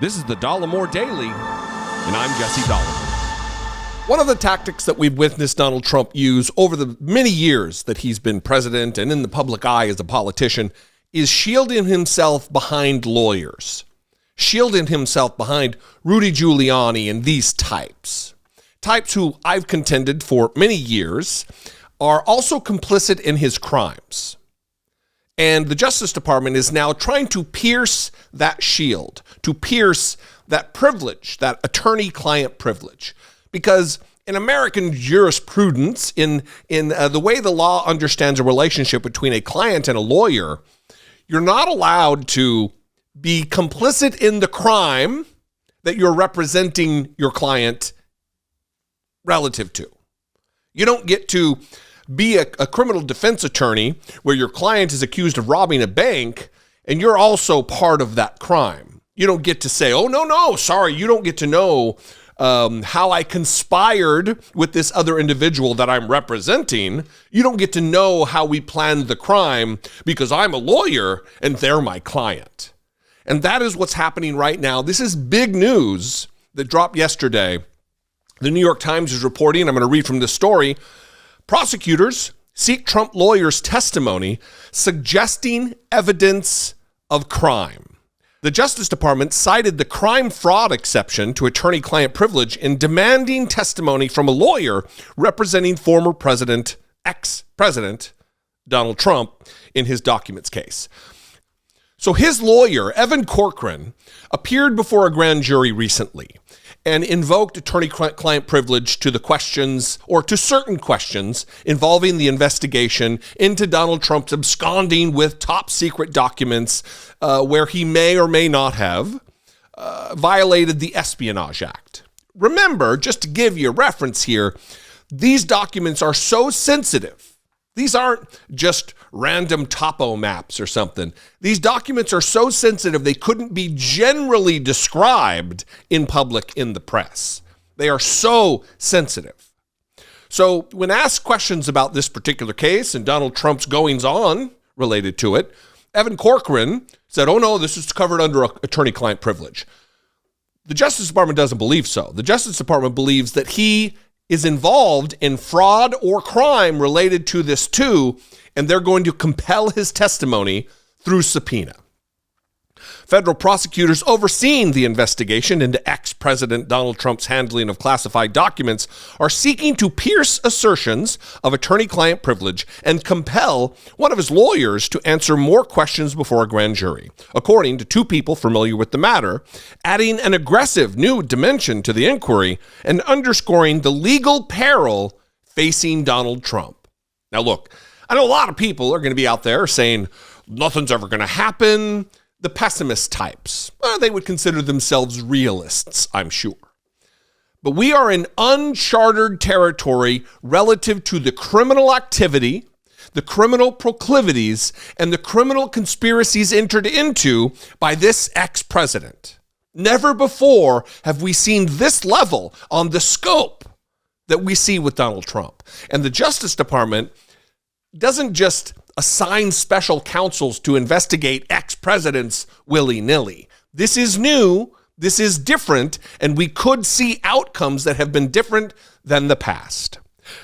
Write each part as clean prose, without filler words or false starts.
This is the Dollemore Daily, and I'm Jesse Dollemore. One of the tactics that we've witnessed Donald Trump use over the many years that he's been president and in the public eye as a politician is shielding himself behind lawyers, shielding himself behind Rudy Giuliani and these types who I've contended for many years are also complicit in his crimes. And the Justice Department is now trying to pierce that shield, to pierce that privilege, that attorney-client privilege. Because in American jurisprudence, in the way the law understands a relationship between a client and a lawyer, you're not allowed to be complicit in the crime that you're representing your client relative to. You don't get to be a criminal defense attorney where your client is accused of robbing a bank and you're also part of that crime. You don't get to say, oh, no, sorry, you don't get to know how I conspired with this other individual that I'm representing. You don't get to know how we planned the crime because I'm a lawyer and they're my client. And that is what's happening right now. This is big news that dropped yesterday. The New York Times is reporting, I'm going to read from this story, prosecutors seek Trump lawyers' testimony suggesting evidence of crime. The Justice Department cited the crime fraud exception to attorney-client privilege in demanding testimony from a lawyer representing former ex-president Donald Trump in his documents case. So his lawyer, Evan Corcoran, appeared before a grand jury recently and invoked attorney-client privilege to the questions, or to certain questions, involving the investigation into Donald Trump's absconding with top-secret documents where he may or may not have violated the Espionage Act. Remember, just to give you a reference here, these documents are so sensitive. These aren't just random topo maps or something. These documents are so sensitive they couldn't be generally described in public in the press. They are so sensitive. So when asked questions about this particular case and Donald Trump's goings-on related to it, Evan Corcoran said, oh no, this is covered under attorney-client privilege. The Justice Department doesn't believe so. The Justice Department believes that he is involved in fraud or crime related to this too, and they're going to compel his testimony through subpoena. Federal prosecutors overseeing the investigation into ex-President Donald Trump's handling of classified documents are seeking to pierce assertions of attorney-client privilege and compel one of his lawyers to answer more questions before a grand jury, according to two people familiar with the matter, adding an aggressive new dimension to the inquiry and underscoring the legal peril facing Donald Trump. Now look, I know a lot of people are going to be out there saying nothing's ever going to happen. The pessimist types, they would consider themselves realists, I'm sure. But we are in uncharted territory relative to the criminal activity, the criminal proclivities, and the criminal conspiracies entered into by this ex-president. Never before have we seen this level on the scope that we see with Donald Trump. And the Justice Department doesn't just assign special counsels to investigate ex-presidents willy-nilly. This is new, this is different, and we could see outcomes that have been different than the past.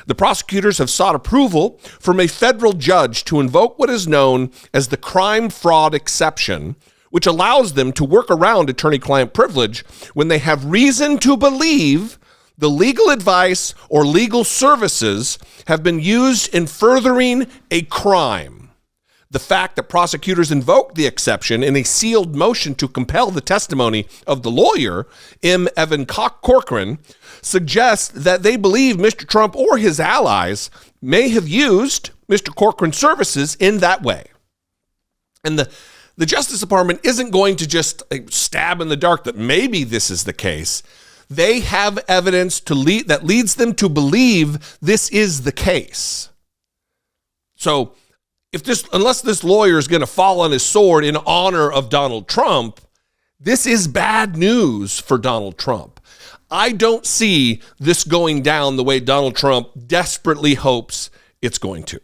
The prosecutors have sought approval from a federal judge to invoke what is known as the crime fraud exception, which allows them to work around attorney-client privilege when they have reason to believe the legal advice or legal services have been used in furthering a crime. The fact that prosecutors invoked the exception in a sealed motion to compel the testimony of the lawyer, Evan Corcoran, suggests that they believe Mr. Trump or his allies may have used Mr. Corcoran's services in that way. And the Justice Department isn't going to just stab in the dark that maybe this is the case. They have evidence that leads them to believe this is the case. So unless this lawyer is going to fall on his sword in honor of Donald Trump, this is bad news for Donald Trump. I don't see this going down the way Donald Trump desperately hopes it's going to.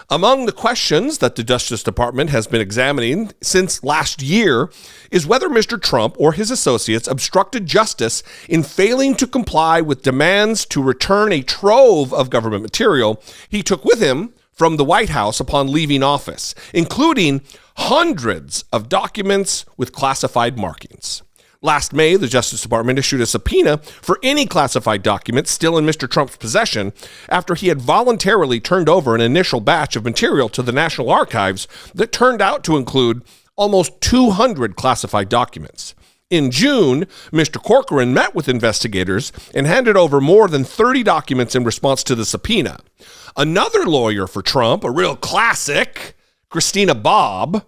Among the questions that the Justice Department has been examining since last year is whether Mr. Trump or his associates obstructed justice in failing to comply with demands to return a trove of government material he took with him from the White House upon leaving office, including hundreds of documents with classified markings. Last May, the Justice Department issued a subpoena for any classified documents still in Mr. Trump's possession after he had voluntarily turned over an initial batch of material to the National Archives that turned out to include almost 200 classified documents. In June, Mr. Corcoran met with investigators and handed over more than 30 documents in response to the subpoena. Another lawyer for Trump, a real classic, Christina Bobb,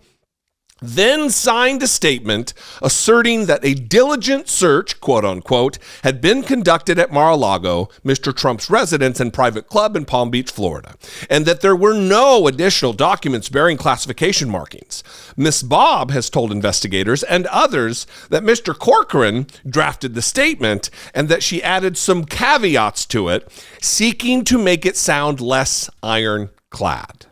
then signed a statement asserting that a diligent search, quote unquote, had been conducted at Mar-a-Lago, Mr. Trump's residence and private club in Palm Beach, Florida, and that there were no additional documents bearing classification markings. Ms. Bobb has told investigators and others that Mr. Corcoran drafted the statement and that she added some caveats to it, seeking to make it sound less ironclad.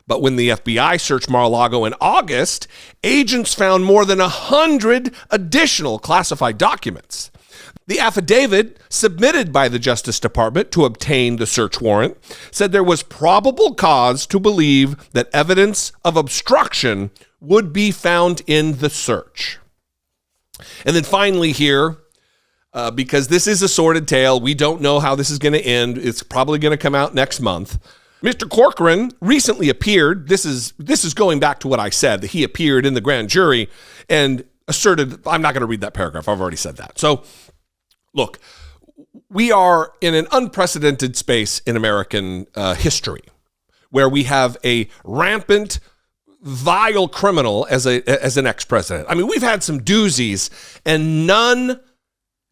But when the FBI searched Mar-a-Lago in August, agents found more than 100 additional classified documents. The affidavit submitted by the Justice Department to obtain the search warrant said there was probable cause to believe that evidence of obstruction would be found in the search. And then finally here, because this is a sordid tale, we don't know how this is going to end. It's probably going to come out next month. Mr. Corcoran recently appeared, this is going back to what I said, that he appeared in the grand jury and asserted, I'm not going to read that paragraph, I've already said that. So, look, we are in an unprecedented space in American history where we have a rampant, vile criminal as an ex-president. I mean, we've had some doozies and none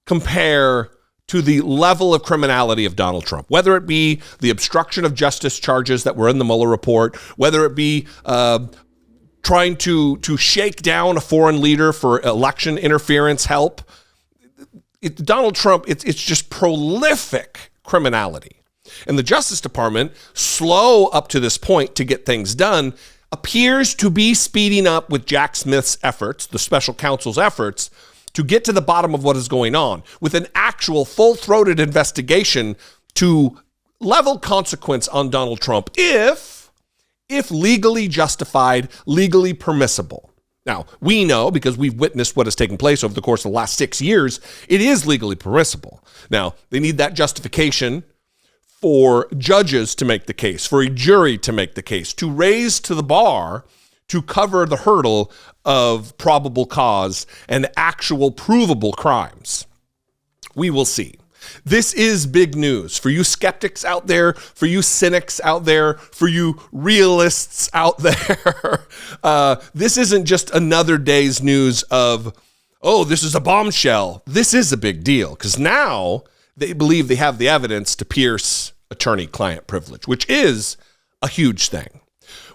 compare to the level of criminality of Donald Trump, whether it be the obstruction of justice charges that were in the Mueller report, whether it be trying to shake down a foreign leader for election interference help. Donald Trump, it's just prolific criminality. And the Justice Department, slow up to this point to get things done, appears to be speeding up with Jack Smith's efforts, the special counsel's efforts, to get to the bottom of what is going on with an actual full-throated investigation to level consequence on Donald Trump if legally justified, legally permissible. Now, we know, because we've witnessed what has taken place over the course of the last 6 years, it is legally permissible. Now, they need that justification for judges to make the case, for a jury to make the case, to raise to the bar to cover the hurdle of probable cause and actual provable crimes. We will see. This is big news for you skeptics out there, for you cynics out there, for you realists out there. This isn't just another day's news of, oh, this is a bombshell. This is a big deal because now they believe they have the evidence to pierce attorney-client privilege, which is a huge thing.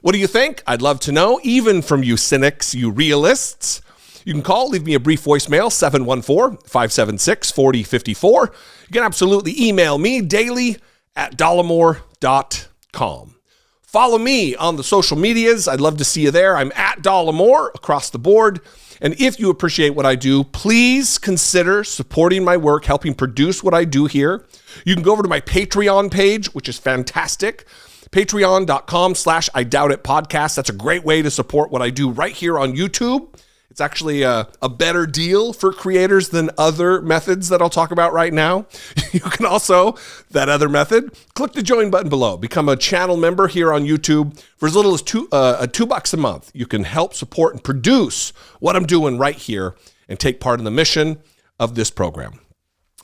What do you think? I'd love to know, even from you cynics, you realists. You can call, leave me a brief voicemail, 714-576-4054. You can absolutely email me daily at dollemore.com. Follow me on the social medias. I'd love to see you there. I'm at Dollemore across the board. And if you appreciate what I do, please consider supporting my work, helping produce what I do here. You can go over to my Patreon page, which is fantastic. Patreon.com/IDoubtItPodcast. That's a great way to support what I do right here on YouTube. It's actually a better deal for creators than other methods that I'll talk about right now. You can also, that other method, click the join button below. Become a channel member here on YouTube. For as little as $2 a month, you can help support and produce what I'm doing right here and take part in the mission of this program.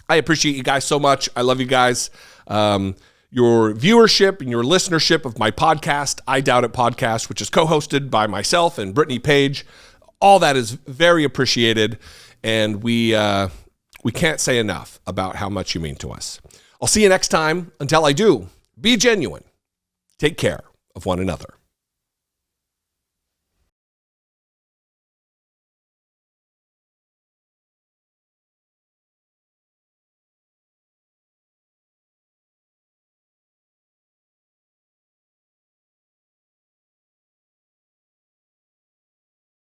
I appreciate you guys so much. I love you guys. Your viewership and your listenership of my podcast, I Doubt It Podcast, which is co-hosted by myself and Brittany Page. All that is very appreciated, and we can't say enough about how much you mean to us. I'll see you next time. Until I do, be genuine. Take care of one another.